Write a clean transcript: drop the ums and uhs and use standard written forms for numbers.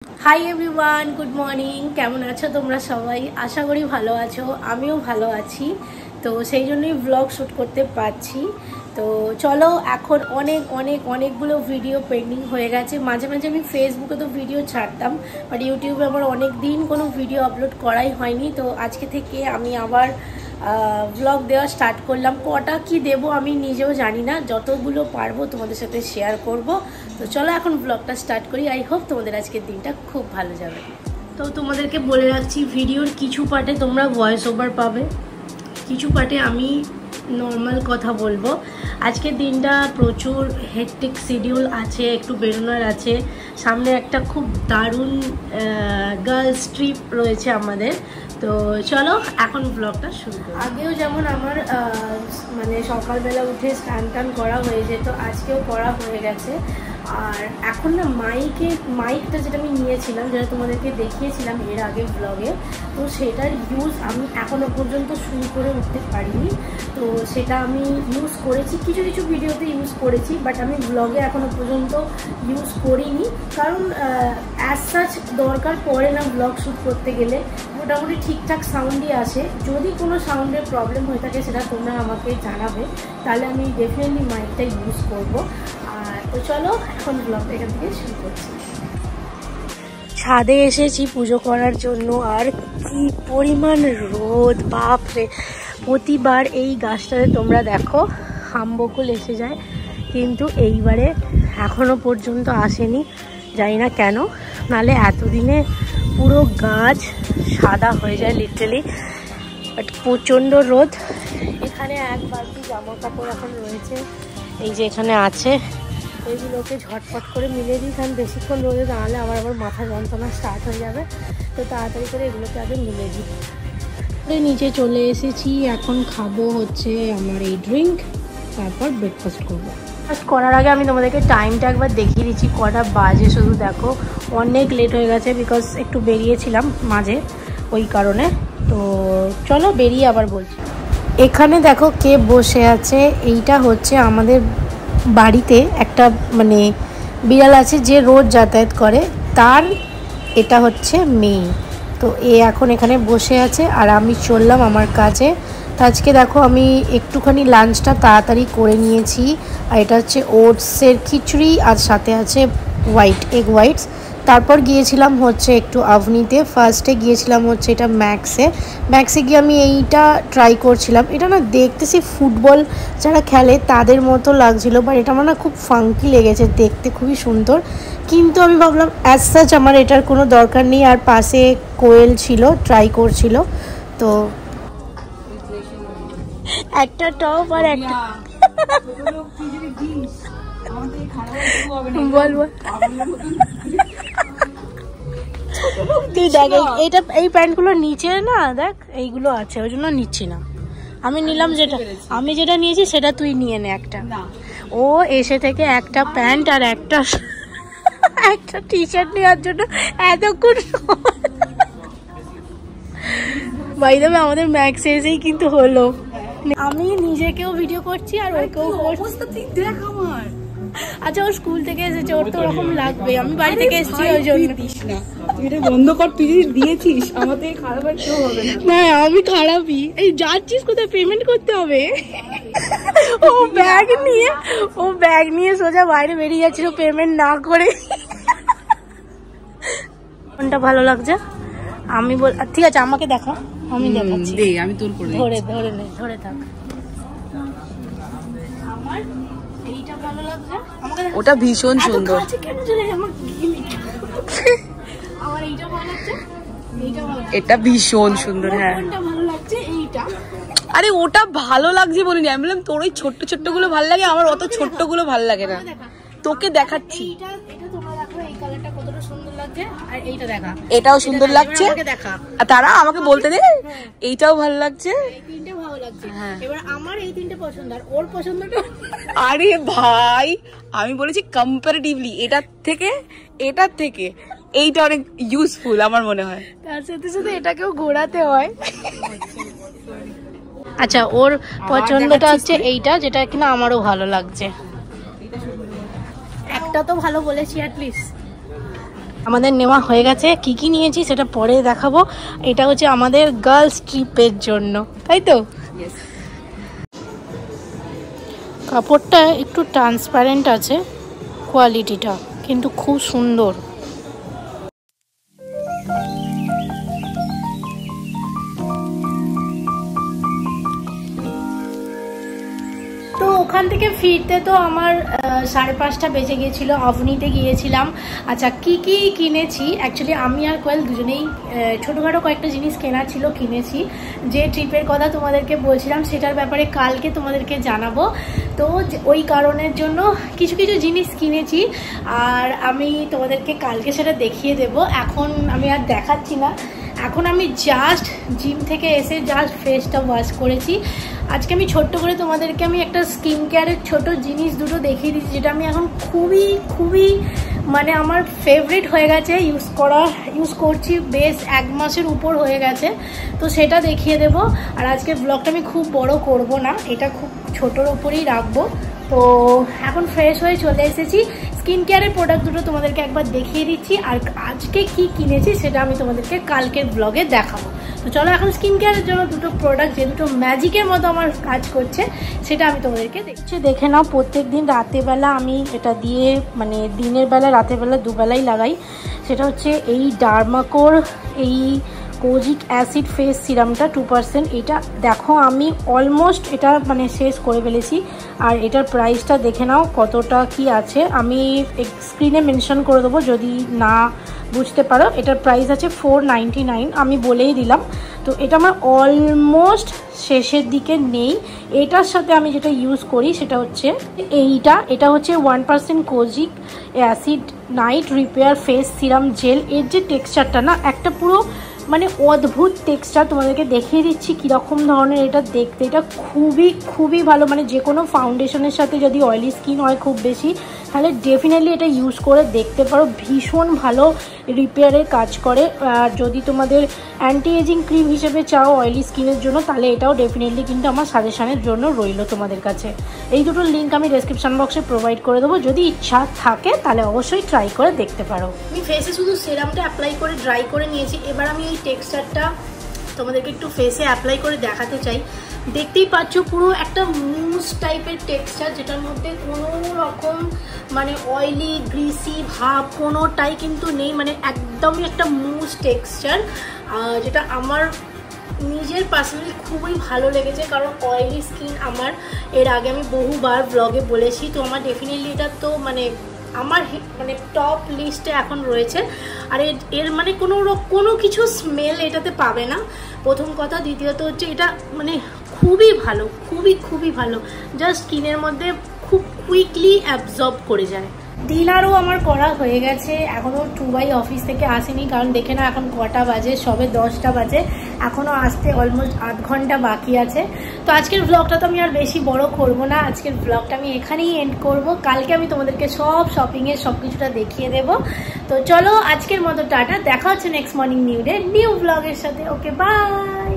Hi everyone, good morning. কেমন আছো তোমরা সবাই? আশা করি ভালো আছো, আমিও ভালো আছি। তো সেই জন্যই ব্লগ শ্যুট করতে পারছি। তো চলো, এখন অনেকগুলো ভিডিও পেন্ডিং হয়ে গেছে। মাঝে মাঝে আমি ফেসবুকে তো ভিডিও ছাড়তাম, বাট ইউটিউবে আমার অনেক দিন কোনো ভিডিও আপলোড করাই হয়নি। তো আজকে থেকে আমি আবার ব্লগ দেওয়া স্টার্ট করলাম। কটা কি দেবো আমি নিজেও জানি না, যতগুলো পারবো তোমাদের সাথে শেয়ার করব। তো চলো এখন ব্লগটা স্টার্ট করি। আই হোপ তোমাদের আজকের দিনটা খুব ভালো যাবে। তো তোমাদেরকে বলে রাখছি, ভিডিওর কিছু পার্টে তোমরা ভয়েস ওভার পাবে, কিছু পার্টে আমি নর্মাল কথা বলবো। আজকের দিনটা প্রচুর হেক্টিক শিডিউল আছে, একটু বেরোনোর আছে। সামনে একটা খুব দারুণ গার্লস ট্রিপ রয়েছে আমাদের। তো চলো এখন ব্লগটা শুরু করি। আগেও যেমন আমার মানে সকালবেলা উঠে স্নান টান করা হয়ে যেত, আজকেও করা হয়ে গেছে। আর এখন না মাইকটা যেটা আমি নিয়েছিলাম, যেটা তোমাদেরকে দেখিয়েছিলাম এর আগে ব্লগে, তো সেটার ইউজ আমি এখনও পর্যন্ত শুরু করে উঠতে পারিনি। তো সেটা আমি ইউজ করেছি, কিছু কিছু ভিডিওতে ইউজ করেছি, বাট আমি ব্লগে এখনও পর্যন্ত ইউজ করিনি। কারণ অ্যাজ সাচ দরকার পড়ে না ব্লগ শ্যুট করতে গেলে, মোটামুটি ঠিকঠাক সাউন্ডই আসে। যদি কোনো সাউন্ডের প্রবলেম হয়ে থাকে সেটা তোমরা আমাকে জানাবে, তাহলে আমি ডেফিনেটলি মাইকটা ইউজ করবো। তো চলো এখন ব্লগটা এখান থেকে শুরু করছি। ছাদে এসেছি পুজো করার জন্য, আর কি পরিমাণ রোদ, বাপরে! প্রতিবার এই গাছটাতে তোমরা দেখো হামবকুল এসে যায়, কিন্তু এইবারে এখনো পর্যন্ত আসেনি, জানি না কেন। নালে এতদিনে পুরো গাছ সাদা হয়ে যায় লিটারালি। বাট প্রচণ্ড রোদ। এখানে এক বালতি জামা কাপড় এখন রয়েছে, এই যে এখানে আছে, এগুলোকে ঝটপট করে মিলিয়ে দিই, কারণ বেশিক্ষণ রোদে দাঁড়ালে আবার মাথা যন্ত্রণা স্টার্ট হয়ে যাবে। তো তাড়াতাড়ি করে এগুলোকে আগে মিলিয়ে দিই। নিচে চলে এসেছি, এখন খাবো হচ্ছে আমার এই ড্রিঙ্ক, তারপর ব্রেকফাস্ট করবো। ব্রেকফাস্ট করার আগে আমি তোমাদেরকে টাইমটা একবার দেখিয়ে দিচ্ছি কটা বাজে। শুধু দেখো, অনেক লেট হয়ে গেছে, বিকজ একটু বেরিয়েছিলাম মাঝে, ওই কারণে। তো চলো বেরিয়ে আবার বলছি। এখানে দেখো কে বসে আছে, এইটা হচ্ছে আমাদের বাড়িতে একটা মানে বিড়াল আছে যে রোজ যাতায়াত করে, তার এটা হচ্ছে মেয়ে। তো এ এখন এখানে বসে আছে, আর আমি চললাম আমার কাজে। তো আজকে দেখো আমি একটুখানি লাঞ্চটা তাড়াতাড়ি করে নিয়েছি, আর এটা হচ্ছে ওটসের খিচুড়ি, আর সাথে আছে এগ হোয়াইটস। তারপর গিয়েছিলাম হচ্ছে একটু আভনিতে। ফার্স্টে গিয়েছিলাম হচ্ছে এটা ম্যাক্সে গিয়ে আমি এইটা ট্রাই করছিলাম। এটা না দেখতেছি ফুটবল যারা খেলে তাদের মতো লাগছিল, বাট এটা আমার না খুব ফাঙ্কি লেগেছে, দেখতে খুবই সুন্দর। কিন্তু আমি ভাবলাম অ্যাজ সাচ আমার এটার কোনো দরকার নেই। আর পাশে কোয়েল ছিল, ট্রাই করছিল। তো একটা টপ আর একটা বলবো, তুই দেখ এইটা, এই প্যান্টগুলো নিচে না দেখ এইগুলো আছে, ওই জন্য নিচ্ছি না। আমি নিলাম আমি যেটা নিয়েছি সেটা তুই নিয়ে নে একটা। ও এসে থেকে একটা প্যান্ট আর একটা টি শার্ট নেওয়ার জন্য এতক্ষণ। বাই দ্য ওয়ে, আমাদের ম্যাক্সে এসেই কিন্তু হলো। আমি নিজেকেও ভিডিও করছি আর ওকেও করছি। দেখ আমার, আচ্ছা ও স্কুল থেকে এসেছে, ওর তো ওরকম লাগবে। আমি বাড়ি থেকে এসেছি ওই জন্য। তুই এটা বন্ধ কর, তুই যদি দিয়েছিস আমাদের খারাপ আর কেউ হবে না। না আমি খারাপই। এই যাচ্ছিস কোথায়? পেমেন্ট করতে হবে। ও ব্যাগ নিয়ে সোজা বাইরে বেরিয়ে যাচ্ছিল পেমেন্ট না করে। কোনটা ভালো লাগছে? আমি ঠিক আছে আমাকে দেখো, আমি দেখাচ্ছি। আমি তোর করে ধরে থাক। আমার এইটা ভালো লাগছে, ওটা ভীষণ সুন্দর। আমার এইটা ভালো লাগছে, এটা ভীষণ সুন্দর। হ্যাঁ, ভালো লাগছে এইটা। আরে ওটা ভালো লাগছে বলিনি, আমি বললাম তোর ওই ছোট্ট ছোট্ট গুলো ভালো লাগে, আমার অত ছোট্ট গুলো ভালো লাগে না। তোকে দেখাচ্ছি, এটাও সুন্দর লাগছে। তারা আমাকে বলতে দে, এইটাও ভালো লাগছে। এবার আমার এই তিনটে পছন্দ, আর ওর পছন্দটা। আরে ভাই, আমি বলেছি কম্পারেটিভলি এটার থেকে এইটা অনেক ইউজফুল আমার মনে হয়। তার সাথে সাথে এটাকেও ঘোরাতে হয়। আচ্ছা, ওর পছন্দটা হচ্ছে এইটা, যেটা কিনা আমারও ভালো লাগছে। একটা তো ভালো বলেছি অ্যাটলিস্ট। আমাদের নেওয়া হয়ে গেছে, কি কি নিয়েছি সেটা পরে দেখাবো। এটা হচ্ছে আমাদের গার্লস ট্রিপের জন্য, তাই তো? কাপড়টা একটু ট্রান্সপারেন্ট আছে, কোয়ালিটিটা কিন্তু খুব সুন্দর। তো ওখান থেকে ফিরতে তো আমার 5:30 বেজে গিয়েছিল, অবনীতে গিয়েছিলাম। আচ্ছা কি কি কিনেছি, অ্যাকচুয়ালি আমি আর কোয়েল দুজনেই ছোটোখাটো কয়েকটা জিনিস কেনা ছিল, কিনেছি। যে ট্রিপের কথা তোমাদেরকে বলছিলাম সেটার ব্যাপারে কালকে তোমাদেরকে জানাবো। তো ওই কারণের জন্য কিছু কিছু জিনিস কিনেছি, আর আমি তোমাদেরকে কালকে সেটা দেখিয়ে দেব। এখন আমি আর দেখাচ্ছি না, এখন আমি জাস্ট জিম থেকে এসে জাস্ট ফেসটা ওয়াশ করেছি। আজকে আমি ছোট্ট করে তোমাদেরকে আমি একটা স্কিন কেয়ারের ছোট জিনিস দুটো দেখিয়ে দিচ্ছি, যেটা আমি এখন খুবই খুবই মানে আমার ফেভারিট হয়ে গেছে, ইউজ করছি বেশ 1 মাসের উপর হয়ে গেছে। তো সেটা দেখিয়ে দেব। আর আজকের ব্লগটা আমি খুব বড় করব না, এটা খুব ছোটোর ওপরেই রাখবো। তো এখন ফ্রেশ হয়ে চলে এসেছি, স্কিন কেয়ারের প্রোডাক্ট দুটো তোমাদেরকে একবার দেখিয়ে দিচ্ছি, আর আজকে কি কিনেছি সেটা আমি তোমাদেরকে কালকের ব্লগে দেখাবো। তো চলো এখন স্কিন কেয়ারের জন্য দুটো প্রোডাক্ট, যে দুটো ম্যাজিকের মতো আমার কাজ করছে, সেটা আমি তোমাদেরকে দেখে নাও। প্রত্যেক দিন রাতেরবেলা আমি এটা দিয়ে, মানে দিনের বেলা রাতের বেলা দুবেলাই লাগাই। সেটা হচ্ছে এই ডার্মাকোর এই কোজিক অ্যাসিড ফেস সিরামটা 2%। এটা দেখো আমি অলমোস্ট এটা মানে শেষ করে ফেলেছি। আর এটার প্রাইসটা দেখে নাও কতটা কি আছে, আমি স্ক্রিনে মেনশন করে দেবো যদি না বুঝতে পারো। এটার প্রাইস আছে 499, আমি বলেই দিলাম। তো এটা আমার অলমোস্ট শেষের দিকে নেই। এটার সাথে আমি যেটা ইউজ করি সেটা হচ্ছে এটা হচ্ছে 1% kojic acid night repair face serum gel. এর যে টেক্সচারটা না, একটা পুরো মানে অদ্ভুত টেক্সচার, তোমাদেরকে দেখিয়ে দিচ্ছি কীরকম ধরনের এটা দেখতে। এটা খুবই খুবই ভালো, মানে যে কোনো ফাউন্ডেশনের সাথে যদি অয়েলি স্কিন হয় খুব বেশি, তাহলে ডেফিনেটলি এটা ইউজ করে দেখতে পারো। ভীষণ ভালো রিপেয়ারের কাজ করে। আর যদি তোমাদের অ্যান্টি এজিং ক্রিম হিসেবে চাও অয়েলি স্কিনের জন্য, তাহলে এটাও ডেফিনেটলি কিন্তু আমার সাজেশনের জন্য রইল তোমাদের কাছে। এই দুটোর লিঙ্ক আমি ডেসক্রিপশন বক্সে প্রোভাইড করে দেবো, যদি ইচ্ছা থাকে তাহলে অবশ্যই ট্রাই করে দেখতে পারো। আমি ফেসে শুধু সিরামটা অ্যাপ্লাই করে ড্রাই করে নিয়েছি। এবার আমি এই টেক্সচারটা তোমাদেরকে একটু ফেসে অ্যাপ্লাই করে দেখাতে চাই। দেখতেই পাচ্ছ পুরো একটা মুস টাইপের টেক্সচার, যেটার মধ্যে কোনো রকম মানে অয়েলি গ্রিসি ভাব কোনোটাই কিন্তু নেই, মানে একদমই একটা মুস টেক্সচার, যেটা আমার নিজের পার্সোনালি খুবই ভালো লেগেছে। কারণ অয়েলি স্কিন আমার, এর আগে আমি বহুবার ব্লগে বলেছি। তো আমার ডেফিনেটলি এটা তো মানে আমার মানে টপ লিস্টে এখন রয়েছে। আর এর মানে কোনো কিছু স্মেল এটাতে পাবে না, প্রথম কথা। দ্বিতীয়ত হচ্ছে এটা মানে খুবই ভালো, খুবই খুবই ভালো, জাস্ট স্কিনের মধ্যে খুব কুইকলি অ্যাবজর্ব করে যায়। ডিনারও আমার করা হয়ে গেছে, এখনও টুবাই অফিস থেকে আসেনি, কারণ দেখে না এখন কটা বাজে, সবে 10টা বাজে, এখনও আসতে অলমোস্ট 8 ঘন্টা বাকি আছে। তো আজকের ব্লগটা তো আমি আর বেশি বড় করব না, আজকের ব্লগটা আমি এখানেই এন্ড করব। কালকে আমি তোমাদেরকে সব শপিংয়ের সব কিছুটা দেখিয়ে দেব। তো চলো আজকের মতো টাটা, দেখা হচ্ছে নেক্সট মর্নিং নিউ ব্লগের সাথে। Okay bye.